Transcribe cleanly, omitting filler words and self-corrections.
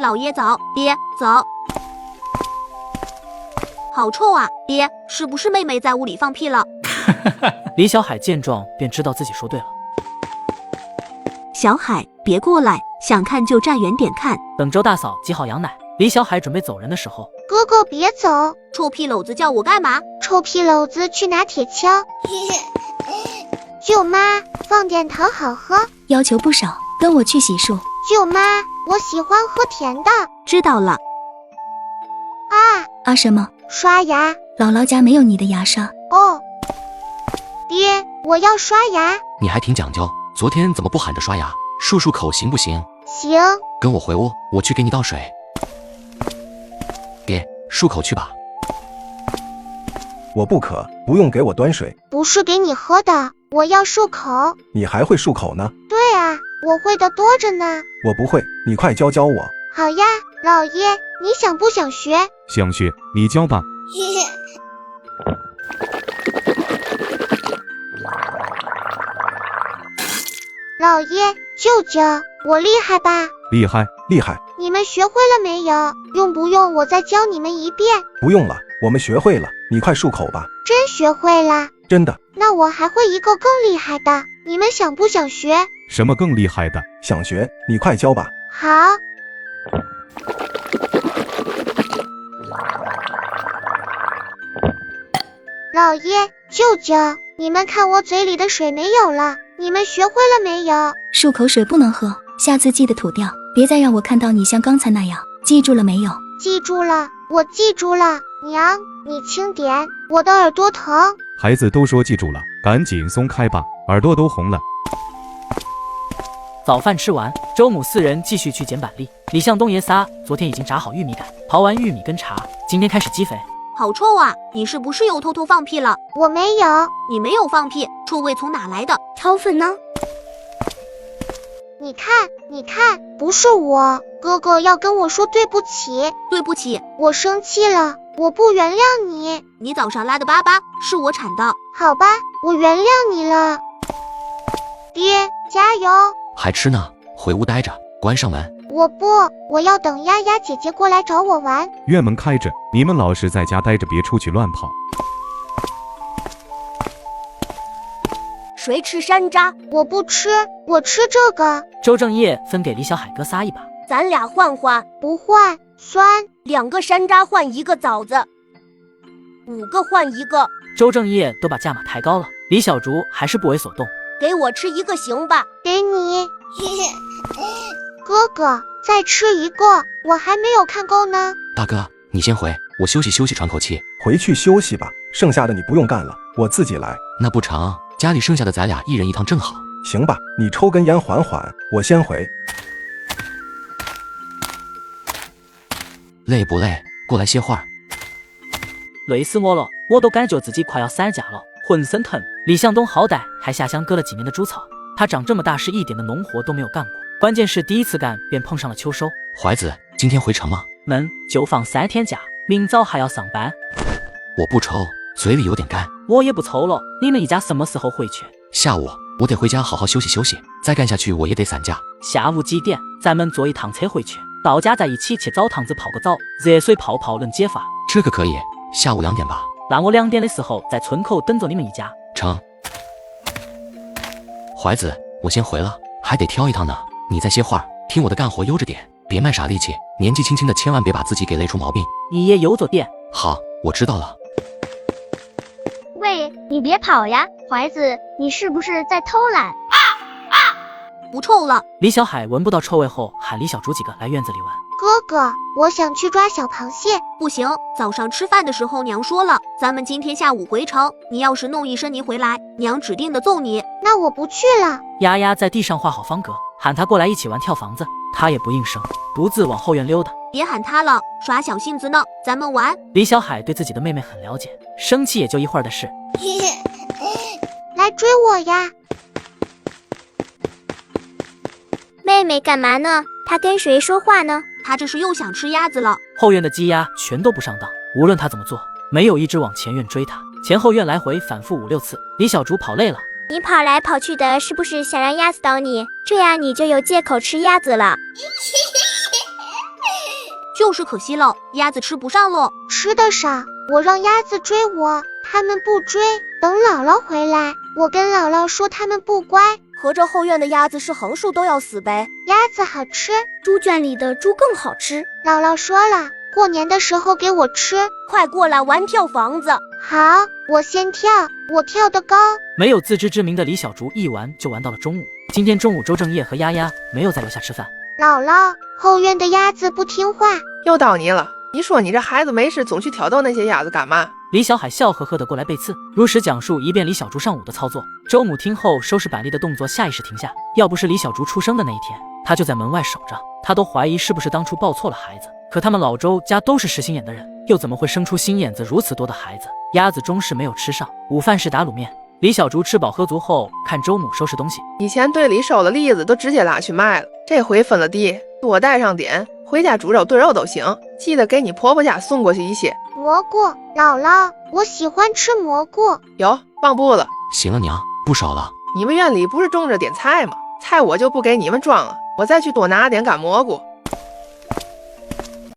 老爷早，爹早。好臭啊！爹，是不是妹妹在屋里放屁了？李小海见状便知道自己说对了。小海，别过来，想看就站远点看。等周大嫂挤好羊奶，李小海准备走人的时候，哥哥别走，臭屁篓子叫我干嘛？臭屁篓子去拿铁锹。舅妈，放点糖好喝。要求不少，跟我去洗漱。舅妈，我喜欢喝甜的。知道了。啊什么？刷牙。姥姥家没有你的牙刷。哦。爹，我要刷牙。你还挺讲究，昨天怎么不喊着刷牙？漱漱口行不行？行。跟我回屋，我去给你倒水。爹，漱口去吧。我不渴，不用给我端水。不是给你喝的，我要漱口。你还会漱口呢？对啊，我会的多着呢。我不会，你快教教我。好呀，老爷，你想不想学？想学，你教吧。老爷，舅舅，我厉害吧？厉害，厉害。你们学会了没有？用不用我再教你们一遍？不用了，我们学会了，你快漱口吧。真学会了？真的。那我还会一个更厉害的，你们想不想学？什么更厉害的？想学，你快教吧。好。老爷，舅舅，你们看我嘴里的水没有了，你们学会了没有？漱口水不能喝，下次记得吐掉，别再让我看到你像刚才那样，记住了没有？记住了，我记住了。娘，你轻点，我的耳朵疼。孩子都说记住了，赶紧松开吧，耳朵都红了。早饭吃完，周母四人继续去捡板栗。李向东爷仨昨天已经炸好玉米杆，刨完玉米跟茶，今天开始积肥。好臭啊！你是不是又偷偷放屁了？我没有。你没有放屁，臭味从哪来的？掏粪呢？你看，你看，不是我，哥哥要跟我说对不起。对不起，我生气了，我不原谅你。你早上拉的粑粑是我铲的。好吧，我原谅你了。爹，加油！还吃呢？回屋待着，关上门。我不，我要等丫丫姐姐过来找我玩。院门开着，你们老实在家待着，别出去乱跑。谁吃山楂？我不吃，我吃这个。周正业分给李小海哥仨一把。咱俩换换。不换，酸。2个山楂换1个枣子，5个换1个。周正业都把价码抬高了，李小竹还是不为所动。给我吃1个行吧？给你。哥哥，再吃1个，我还没有看够呢。大哥，你先回，我休息休息，喘口气。回去休息吧，剩下的你不用干了，我自己来。那不成，家里剩下的咱俩一人1趟正好。行吧，你抽根烟缓缓，我先回。累不累？过来歇会儿。累死我了，我都感觉自己快要散架了，浑身疼。李向东好歹还下乡割了几年的猪草，他长这么大是一点的农活都没有干过，关键是第一次干便碰上了秋收。怀子，今天回城吗？能，就放3天假，明早还要上班。我不抽，嘴里有点干。我也不抽了，你们一家什么时候回去？下午我得回家好好休息休息，再干下去我也得散架。下午几点？咱们坐一趟车回去，到家再一起去澡堂子泡个澡，热水泡泡能解乏。这个可以，下午2点吧。那我2点的时候在村口等着你们一家。成。怀子，我先回了，还得挑一趟呢。你再歇会儿，听我的干活悠着点，别卖傻力气。年纪轻轻的，千万别把自己给累出毛病。你也悠着点。好，我知道了。喂，你别跑呀，怀子，你是不是在偷懒？不臭了。李小海闻不到臭味后，喊李小竹几个来院子里玩。哥哥，我想去抓小螃蟹。不行，早上吃饭的时候娘说了，咱们今天下午回城，你要是弄一身泥回来，娘指定的揍你。那我不去了。丫丫在地上画好方格，喊他过来一起玩跳房子，他也不应声，独自往后院溜达。别喊他了，耍小性子呢，咱们玩。李小海对自己的妹妹很了解，生气也就一会儿的事。来追我呀！妹妹干嘛呢？她跟谁说话呢？她这是又想吃鸭子了。后院的鸡鸭全都不上当，无论他怎么做，没有一只往前院追他。前后院来回反复5、6次，李小竹跑累了。你跑来跑去的，是不是想让鸭子倒你？这样你就有借口吃鸭子了。就是可惜了，鸭子吃不上了。吃得上，我让鸭子追我，它们不追。等姥姥回来，我跟姥姥说它们不乖。合着后院的鸭子是横竖都要死呗？鸭子好吃，猪圈里的猪更好吃。姥姥说了，过年的时候给我吃。快过来玩跳房子。好，我先跳，我跳得高。没有自知之明的李小竹一玩就玩到了中午。今天中午周正业和丫丫没有再留下吃饭。姥姥，后院的鸭子不听话。又到你了，你说你这孩子没事总去挑逗那些鸭子干嘛？李小海笑呵呵地过来背刺，如实讲述一遍李小竹上午的操作。周母听后收拾板栗的动作下意识停下，要不是李小竹出生的那一天，她就在门外守着，她都怀疑是不是当初抱错了孩子。可他们老周家都是实心眼的人，又怎么会生出心眼子如此多的孩子？鸭子终是没有吃上，午饭是打卤面。李小竹吃饱喝足后，看周母收拾东西。以前队里收了栗子都直接拉去卖了，这回分了地，多带上点，回家煮肉炖肉都行。记得给你婆婆家送过去一些蘑菇。姥姥，我喜欢吃蘑菇。有，忘不了。行了娘，不少了。你们院里不是种着点菜吗？菜我就不给你们装了，我再去多拿点干蘑菇。